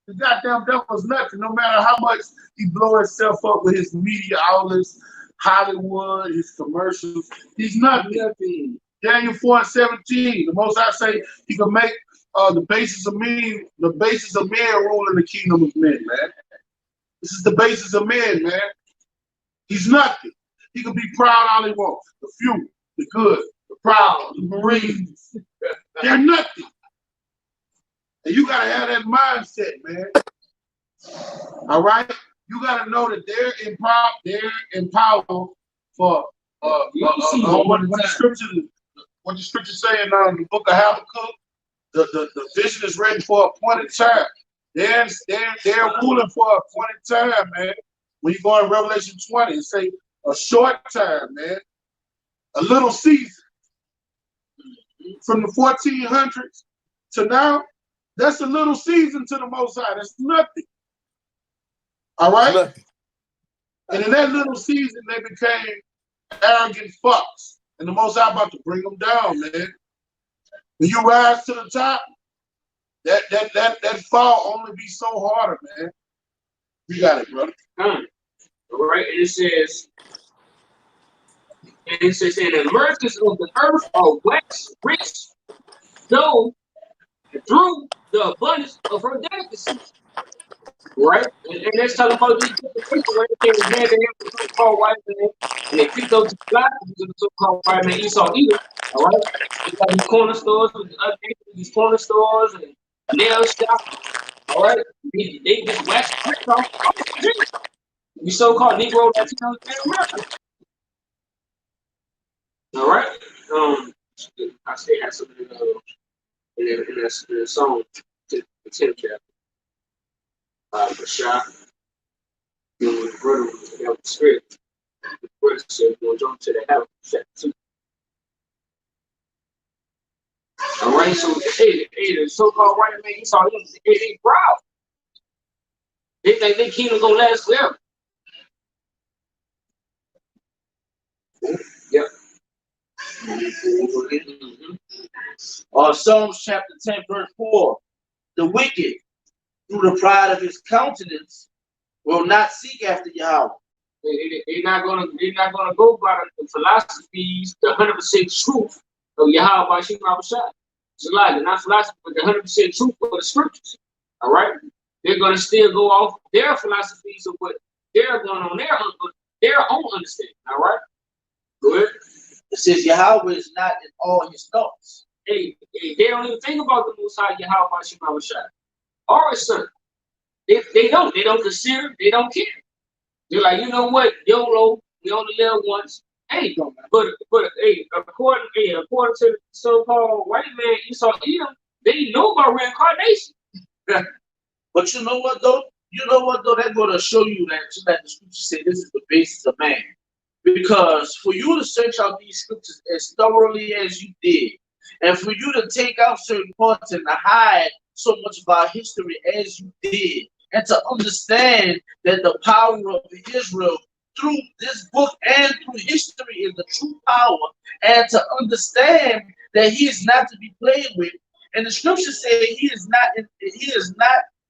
The goddamn devil's nothing. No matter how much he blow himself up with his media outlets, Hollywood, his commercials, he's nothing. Daniel 4:17. The Most I say he can make the basis of men rule in the kingdom of men, man. This is the basis of men, man. He's nothing. He can be proud all he wants. The few, the good, the proud, the Marines. They're nothing. And you gotta have that mindset, man. All right? You gotta know that they're in power for what the scripture saying in the book of Habakkuk. The vision is written for a appointed time. They're ruling for a appointed time, man. When you go in Revelation 20 and say a short time, man, a little season. From the 1400s to now, that's a little season to the Most High. That's nothing. All right? Nothing. And in that little season, they became arrogant fucks. And the Most High about to bring them down, man. When you rise to the top, that fall only be so harder, man. You got it, brother. All right, and it says, and the merchants of the earth are waxed rich, though through the abundance of her delicacies. right? And let's talk about these different people where they came hand in hand with the so-called white man, and they picked up the black people of the so-called white man Esau either. All right, they got these corner stores with these corner stores and nail shops. All right, they just wax bricks off the street. We so-called Negro Latinos in America. All right, I still have some in the song, the 10th chapter. For shot, with the brother was the spirit. The brother said, "We'll jump to the heaven." Chapter 2. All right, so the so-called white man Esau, they proud. They think their kingdom gonna last forever. Yep. Psalms chapter 10, verse 4. The wicked, through the pride of his countenance, will not seek after Yahweh. They're not gonna go by the philosophies, the 100% truth of Yahweh by Shem Abishai. It's a lie. They're not philosophy, but the 100% truth of the scriptures. All right, they're gonna still go off their philosophies of what they're going on their own understanding. All right, go ahead. It says Yahweh is not in all his thoughts. Hey, they don't even think about the Most High Yahweh by Shem Abishai or his son. They don't consider. They don't care. They're like, you know what, YOLO, we only live once. Hey, but hey, according to the so-called white man Esau Edom, they know about reincarnation. But you know what though? They're going to show you that, just like the scriptures say, this is the basis of man. Because for you to search out these scriptures as thoroughly as you did, and for you to take out certain parts and to hide so much of our history as you did, and to understand that the power of Israel through this book and through history is the true power, and to understand that he is not to be played with. And the scriptures say he is not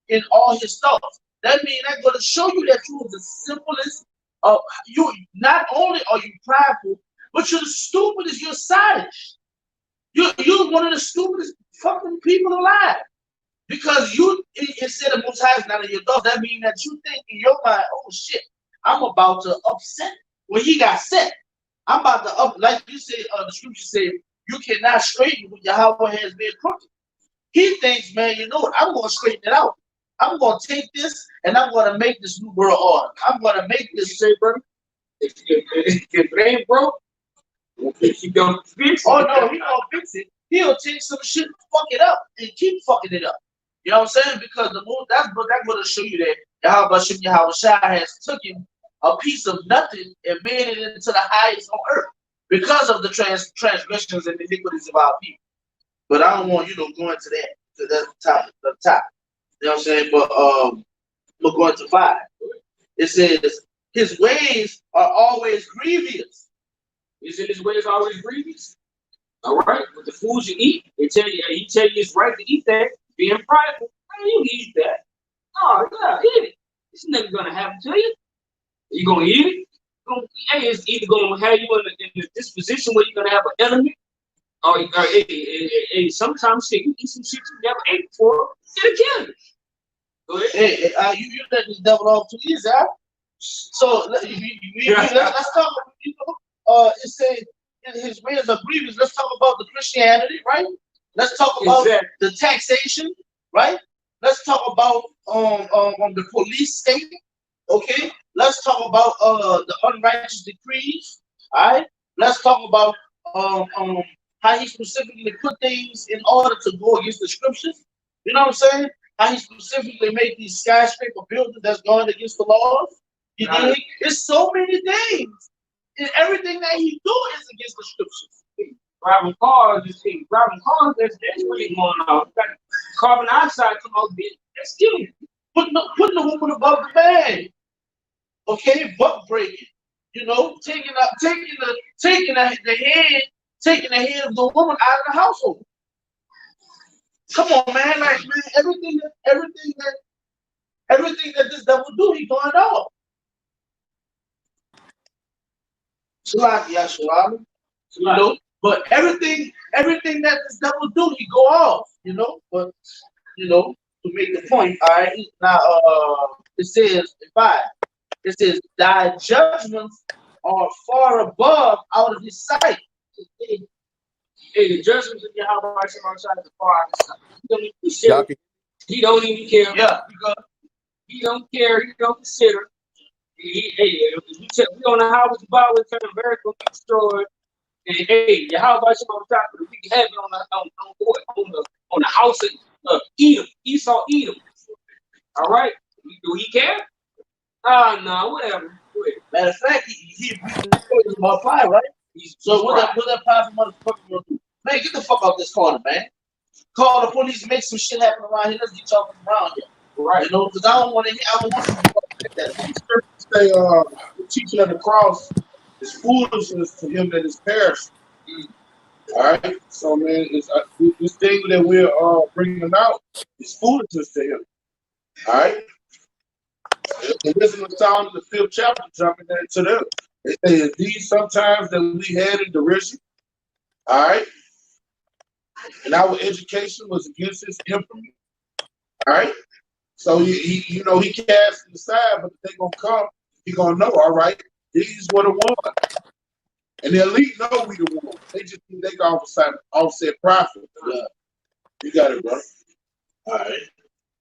in all his thoughts. That means I'm going to show you that you are the simplest of you. Not only are you prideful, but you're the stupidest, you're sadish. You're one of the stupidest fucking people alive. Because it said the Most High is not in your thoughts. That means that you think in your mind, oh shit, I'm about to upset. When he got set, I'm about to like you said, the scripture said, you cannot straighten what Yahweh has been crooked. He thinks, man, you know what? I'm going to straighten it out. I'm going to take this and I'm going to make this new world order. I'm going to make this, say, brother, if it ain't broke, he gonna fix it. Oh no, he gonna fix it. He'll take some shit, fuck it up, and keep fucking it up. You know what I'm saying? Because that's going to show you that Yahweh Shai has taken a piece of nothing and made it into the highest on earth because of the transgressions and iniquities of our people. But I don't want go into that, to the top. You know what I'm saying? But we're going to 5. It says his ways are always grievous. Isn't his ways always grievous? All right, with the foods you eat, he tell you it's right to eat that. Being prideful, you eat that. Oh yeah, eat it. It's never gonna happen to you. You gonna eat it? Hey, it's either gonna have you in the disposition where you're gonna have an enemy, or sometimes shit, you eat some shit you never ate before, it'll kill you. Go ahead. Hey, you let this devil off too easy, huh? So let's talk. It says his ways are grievous. Let's talk about the Christianity, right? Let's talk about the taxation, right? Let's talk about the police state, okay? Let's talk about the unrighteous decrees, all right? Let's talk about how he specifically put things in order to go against the scriptures. You know what I'm saying? How he specifically made these skyscraper buildings that's going against the laws. You know, it's so many things. And everything that he do is against the scriptures. Driving cars, that's really going on. Carbon dioxide come out, that's killing you. Putting the woman above the man. Okay, butt breaking. You know, taking the head of the woman out of the household. Come on, man! Like, man, everything that this devil do, he going off. You know, but everything that this devil do, he go off. You know, but you know, to make the point. All right. Now, it says in 5. It says, "Thy judgments are far above out of his sight." Hey, the judgments of Yahweh outside the far out of sight. He don't even consider. He don't even care. Yeah, because He don't care. He don't consider. We on the highways of Bible, turn America will be destroyed. And hey, Yahweh on top of the wicked heaven on the house of Edom, Esau Edom. All right, do he care? No, whatever. matter of fact, he was about 5, right? So what that powerful motherfucker gonna do? Man, get the fuck off this corner, man. Call the police, make some shit happen around here. Let's get talking around here. Right. You know, because I don't want to hear that. Say, the teaching of the cross is foolishness to him that is perishing. All right. So, man, it's this thing that we're bringing out is foolishness to him. All right. And this is the sound of the 5th chapter jumping into them. It says, "These sometimes that we had in derision." All right. And our education was against his infamy. All right. So he cast it aside, but they gonna come. He gonna know. All right, these were the ones, and the elite know we the ones. They just think they can offset profit. Yeah. You got it, bro. All right.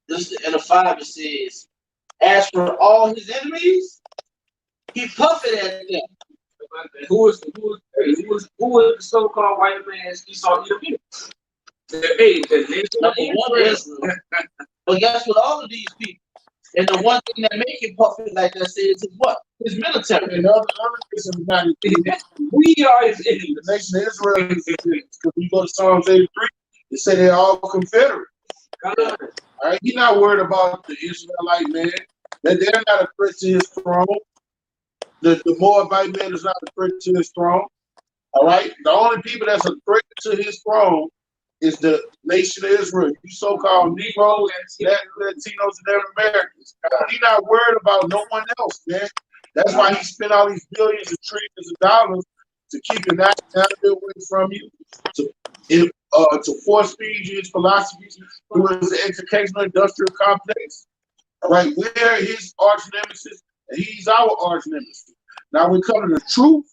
This in the 5 it says, "As for all his enemies, he puffed at them." Who was the so-called white man's Esau Edom? Hey, the nation of Israel. But guess what? All of these people, and the one thing that make him puffy like that is what? His military. And other nations not his enemies. We are his enemies. The nation of Israel is his enemies. Because we go to Psalms 83, they say they're all Confederate. All right, he's not worried about the Israelite man. That they're not a threat to his throne. The Moabite man is not a threat to his throne. All right, the only people that's a threat to his throne is the nation of Israel. You so-called Negroes, Latinos, and Native Americans. He's not worried about no one else, man. That's why he spent all these billions and trillions of dollars to keep your nationality away from you, to force feed you his philosophies through his educational industrial complex. All right, we're his arch nemesis, and he's our arch nemesis. Now we come to the truth,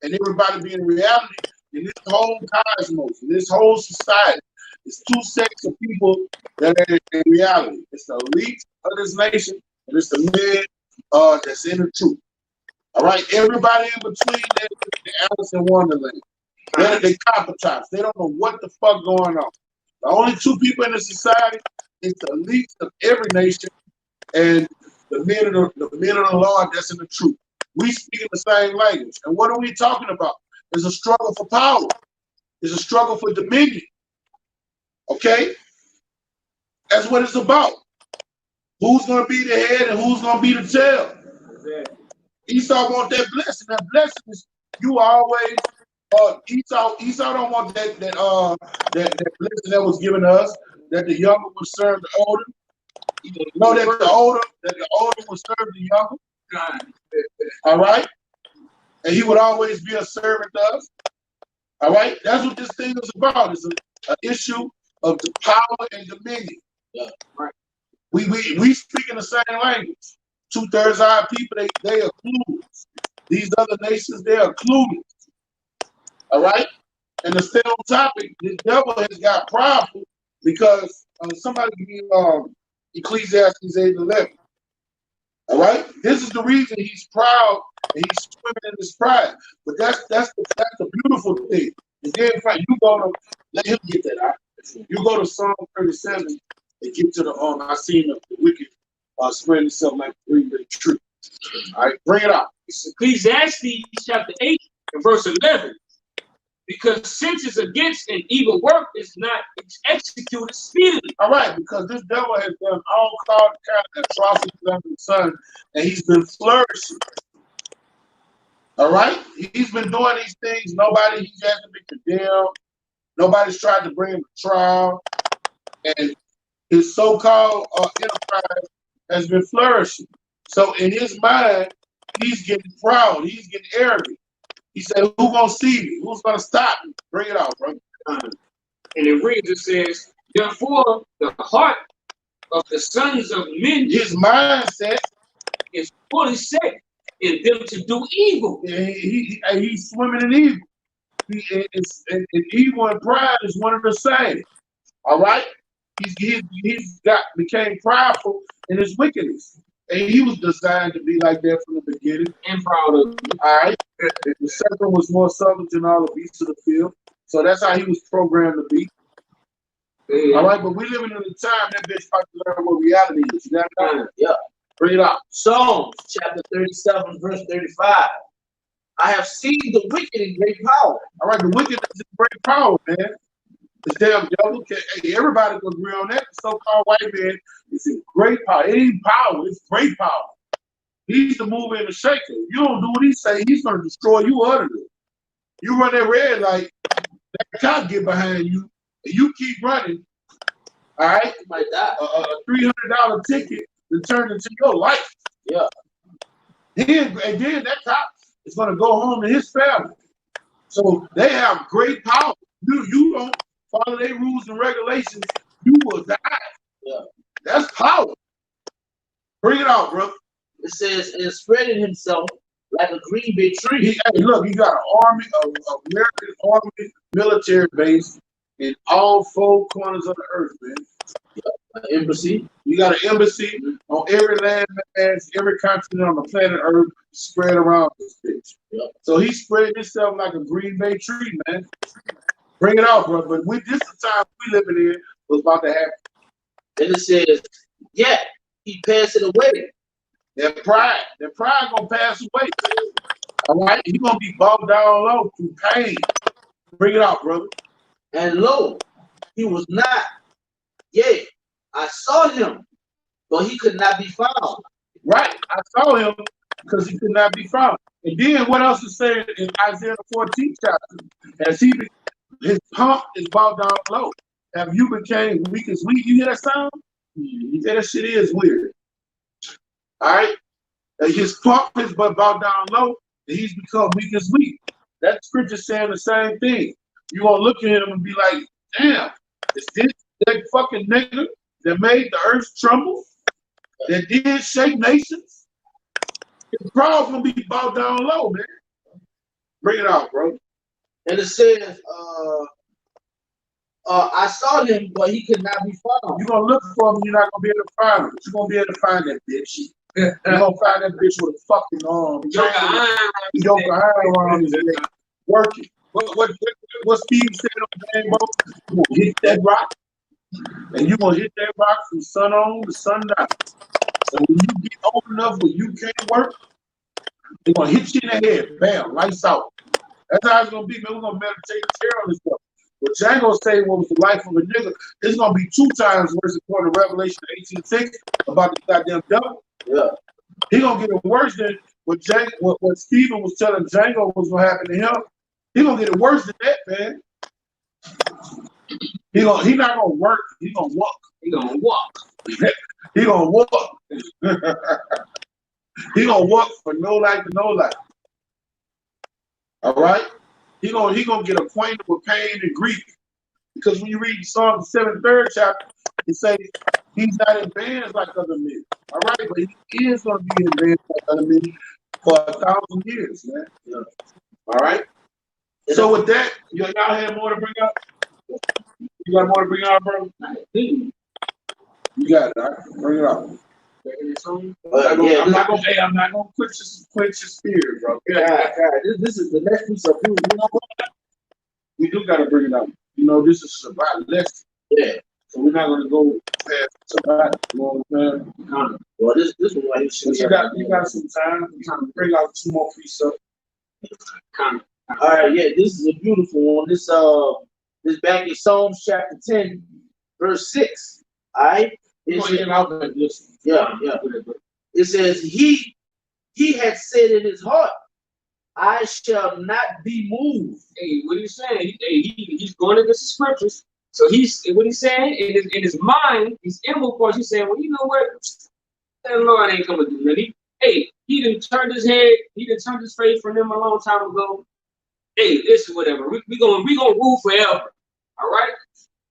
and everybody be in reality. In this whole cosmos, in this whole society, it's 2 sects of people that are in reality. It's the elite of this nation, and it's the men that's in the truth. All right, everybody in between that is the Alice in Wonderland. They're the copper tops. They don't know what the fuck going on. The only 2 people in the society is the elites of every nation and the men of the Lord that's in the truth. We speak in the same language. And what are we talking about? It's a struggle for power. It's a struggle for dominion. Okay? That's what it's about. Who's going to be the head and who's going to be the tail? Exactly. Esau wants that blessing. That blessing is you always. Esau don't want that blessing that was given to us. That the younger would serve the older. Know that the older would serve the younger. All right. And he would always be a servant to us. All right? That's what this thing is about. It's an issue of the power and dominion. Yeah. Right. We speak in the same language. 2/3 of our people, they are clueless. These other nations, they are clueless. All right? And to stay on topic, the devil has got prideful because somebody give me Ecclesiastes 8:11. All right? This is the reason he's proud and he's swimming in his pride. But that's the beautiful thing. And then you go to let him get that out. You go to Psalm 37 and get to the I seen the wicked spreading itself like a 3-day tree. All right, bring it out. It's Ecclesiastes chapter 8 and verse 11. Because since it's against an evil work, it's not executed speedily. All right, because this devil has done all kind of atrocities under the sun, and he's been flourishing. All right, he's been doing these things. He hasn't been condemned. Nobody's tried to bring him to trial, and his so-called enterprise has been flourishing. So in his mind, he's getting proud. He's getting arrogant. He said, "Who's gonna see me? Who's gonna stop me? Bring it out, bro." And it reads, it says, "Therefore, the heart of the sons of men, His mindset is fully set in them to do evil. he's swimming in evil. And evil and pride is one of the same. All right? Became prideful in his wickedness. And he was designed to be like that from the beginning. And proud of it. All right? The serpent was more subtle than all the beasts of the field. So that's how he was programmed to be. Yeah. All right? But we living in a time that bitch about to learn what reality is. You got that? Yeah. Bring it up. Psalms chapter 37, verse 35. I have seen the wicked in great power. All right, the wickedness is great power, man. This damn devil, hey, everybody can agree on that. The so-called white man is in great power. It ain't power, it's great power. He's the mover and the shaker. You don't do what he say, he's going to destroy you utterly. You run that red light, that cop get behind you, and you keep running. All right, You might die. a $300 ticket to turn into your life. Yeah. And then that cop is going to go home to his family. So they have great power. You don't follow their rules and regulations, you will die. Yeah. That's power. Bring it out, bro. It says, and spreading himself like a green bay tree. Hey, look, you got an army, American army military base in all four corners of the earth, man. An embassy. You got an embassy on every land mass, every continent on the planet Earth, spread around this bitch. Yeah. So he spread himself like a green bay tree, man. Bring it out, bro. But this is the time we living in was about to happen. Then it says, yeah, he passed it away. That pride gonna pass away. All right, he gonna be bogged down low through pain. Bring it out, brother. And lo, he was not. Yea, I saw him, but he could not be found. Right, I saw him because he could not be found. And then what else is said in Isaiah 14th chapter? As his hump is bowed down low. Have you became weak as wheat? You hear that sound? Yeah, that shit is weird. All right, and his hump is bowed down low, and he's become weak as wheat. That scripture saying the same thing. You gonna look at him and be like, damn, is this that fucking nigga that made the earth tremble, that did shake nations? His crowd's gonna be bowed down low, man. Bring it out, bro. And it says, I saw him, but he could not be found. You're gonna look for him, you're not gonna be able to find him. But you're gonna be able to find that bitch. You're gonna find that bitch with a fucking arm. Yoke iron around his neck, working. What Steve said on the game, bro? You're gonna hit that rock, and you're gonna hit that rock from sun on to sundown. So when you get old enough where you can't work, they're gonna hit you in the head, bam, lights out. That's how it's gonna be, man. We're gonna meditate care on this stuff. But Django say what was the life of a nigga, it's gonna be 2 times worse according to Revelation 18:6 about the goddamn devil. Yeah. He gonna get it worse than what Stephen was telling Django was gonna happen to him. He gonna get it worse than that, man. He not gonna work, he gonna walk. He gonna walk. He gonna walk. He gonna walk for no life to no life. All right? He gonna get acquainted with pain and grief. Because when you read Psalm 7th chapter, it says he's not advanced like other men. All right, but he is gonna be advanced like other men for 1,000 years, man. Yeah. All right. So with that, y'all have more to bring up? You got more to bring up, bro? You got it. All right. Bring it up. I'm not gonna quench your spirit, bro. God, this is the next piece of food. You know what? We do gotta bring it up. You know, this is Shabbat lesson. Yeah. So we're not gonna go past Shabbat. You know what I'm saying? Well, this one right here. You got some time. You kind of bring out 2 more pieces up. All right, yeah, this is a beautiful one. This back in Psalms chapter 10, verse 6. All right. Yeah. It says, he had said in his heart, I shall not be moved. Hey, what he's saying? He's going against the scriptures. So what he's saying in his mind, his inward voice, he's saying, well, you know what? That Lord ain't gonna do nothing. He didn't turn his head, he didn't turn his face from him a long time ago. Hey, this is whatever. We gonna rule forever. All right?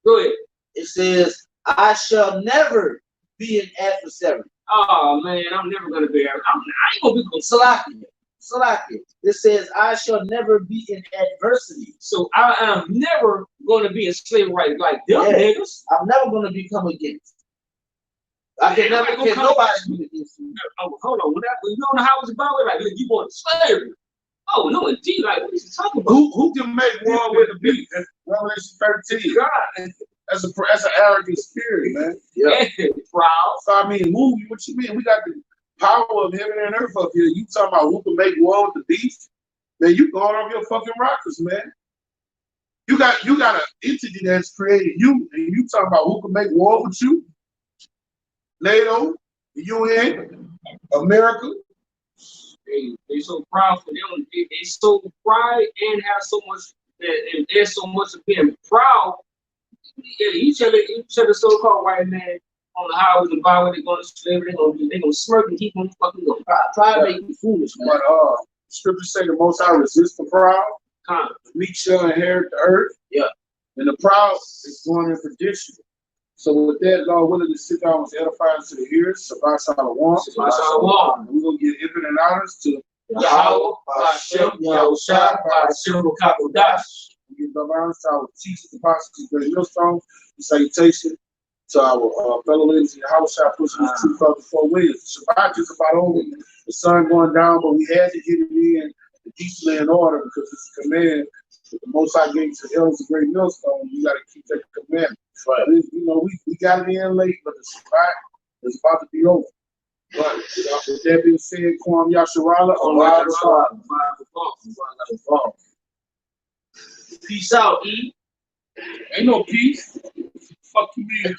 Go ahead. It says, I shall never be an adversary. Oh man, I'm never gonna be. I ain't gonna be Salakia. It says, I shall never be in adversity. So I am never gonna be a slave right like them niggas. I'm never gonna become against. I can never get nobody be against you. Oh, hold on. You don't know how it's about it? Like, look, you want slavery. Oh, no, indeed. Like, what is he talking about? Who can make war with the beast? Revelation 13. God. That's an arrogant spirit, man. Yeah. Proud. So I mean, what you mean? We got the power of heaven and earth up here. You talking about who can make war with the beast? Man, you going off your fucking rockers, man. You got an entity that's created you, and you talking about who can make war with you? NATO, the UN, America. They so proud for them. They so pride and have so much, and there's so much of being proud. Yeah, each other so-called white man on the highways and byways, they're going to slavery. They're gonna smirk and keep on fucking going. Try to make you foolish, man. But scriptures say the Most High resist the proud. Meek shall inherit the earth. Yeah. And the proud is going in perdition. So with that, Lord willing to sit down with edifying to the ears, Shabbat Shalom. Shabbat Shalom. We're going to give infinite honors to Yahweh, Hashem, Yahushua, Hashem, Kakodash. We give honors to our teachers, apostles, great millstone, salutation to our fellow ladies in Yahushua, pushing the truth out before winds. Shabbat just about over. The sun going down, but we had to get it in decently in order because it's a command. The Most High gave to the elders a great millstone. You got to keep that commandment. Right. You know, we got it in late, but the Shabbat is about to be over. Right. With that being said, Kwam Yasharala, Peace out, E. Ain't no peace. Fuck you mean?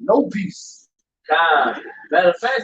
No peace. God. Matter of fact,